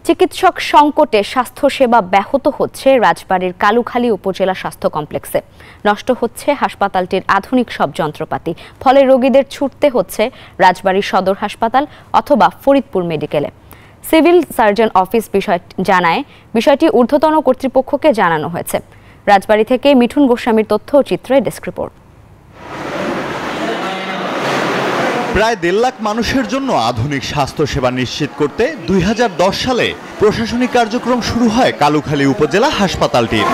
চিকিৎসক সংকটে স্বাস্থ্যসেবা ব্যাহত হচ্ছে রাজবাড়ীর কালুখালী উপজেলা স্বাস্থ্য কমপ্লেক্সে। নষ্ট হচ্ছে হাসপাতালটির আধুনিক সব যন্ত্রপাতি, ফলে রোগীদের ছুটতে হচ্ছে রাজবাড়ী সদর হাসপাতাল অথবা ফরিদপুর মেডিকেলে। সিভিল সার্জন অফিস বিষয়টি ঊর্ধ্বতন কর্তৃপক্ষকে জানানো হয়েছে। রাজবাড়ী থেকে মিঠুন গোস্বামীর তথ্য ও চিত্রে ডেস্ক রিপোর্ট। প্রায় 1.5 লাখ মানুষের জন্য আধুনিক স্বাস্থ্যসেবা নিশ্চিত করতে 2010 সালে প্রশাসনিক কার্যক্রম শুরু হয় কালুখালী উপজেলা হাসপাতালটির।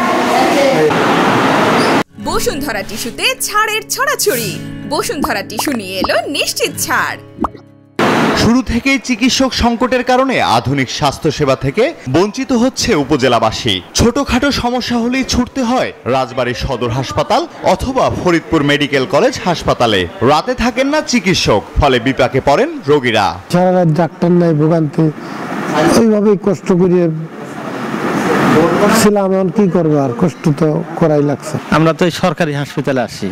বসুন্ধরা টিস্যুতে ছাড়ের ছড়াছড়ি। বসুন্ধরা টিস্যু নিয়ে এলো নিশ্চিত ছাড়। শুরু থেকেই চিকিৎসক সংকটের কারণে আধুনিক স্বাস্থ্যসেবা থেকে বঞ্চিত হচ্ছে উপজেলাবাসী। ছোটখাটো সমস্যা হলেই ছুটতে হয় রাজবাড়ী সদর হাসপাতাল অথবা ফরিদপুর মেডিকেল কলেজ হাসপাতালে। রাতে থাকেন না চিকিৎসক, ফলে বিপাকে পড়েন রোগীরা। সারা রাত ডাক্তার নাই, ভোগান্তি, এইভাবেই কষ্ট করিয়ে ছিলাম। এখন কি করবো, আর কষ্ট তো করাই লাগছে। আমরা তো সরকারি হাসপাতালে আসি,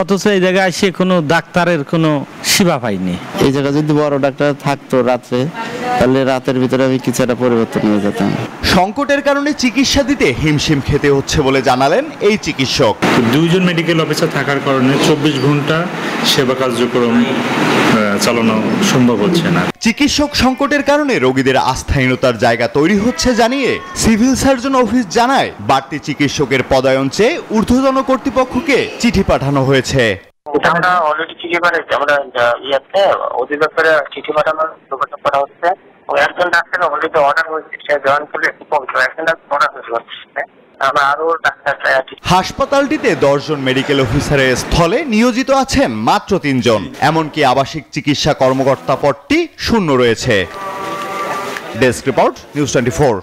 অথচ এই জায়গায় এসে কোনো ডাক্তারের কোনো সেবা পাইনি। এই জায়গায় যদি বড় ডাক্তার থাকতো রাত্রে, তাহলে রাতের ভিতরে আমি কিছু একটা পরিবর্তন হয়ে যেতাম। সংকটের কারণে চিকিৎসা দিতে হিমশিম খেতে হচ্ছে বলে জানালেন এই চিকিৎসক। 2 জন মেডিকেল অফিসার থাকার কারণে 24 ঘন্টা সেবা কার্যক্রম চালানো সম্ভব হচ্ছে না। চিকিৎসক সংকটের কারণে রোগীদের আস্থাহীনতার জায়গা তৈরি হচ্ছে জানিয়ে সিভিল সার্জন অফিস জানায়, বাড়তি চিকিৎসকের পদায়ন চেয়ে ঊর্ধ্বতন কর্তৃপক্ষকে চিঠি পাঠানো হয়েছে। আমরা অলরেডি চিঠি পাঠাচ্ছি, আমরা অধিদপ্তরে চিঠি পাঠানোর যোগাযোগ করা হচ্ছে। একজন ডাক্তার অলরেডি অর্ডার হয়েছে, সে জয়েন করলে একজন ডাক্তার অর্ডার হয়েছে। হাসপাতালটিতে 10 জন মেডিকেল অফিসারের স্থলে নিয়োজিত আছেন মাত্র 3 জন। এমনকি আবাসিক চিকিৎসা কর্মকর্তা পদটি শূন্য রয়েছে। Desk report, news 24।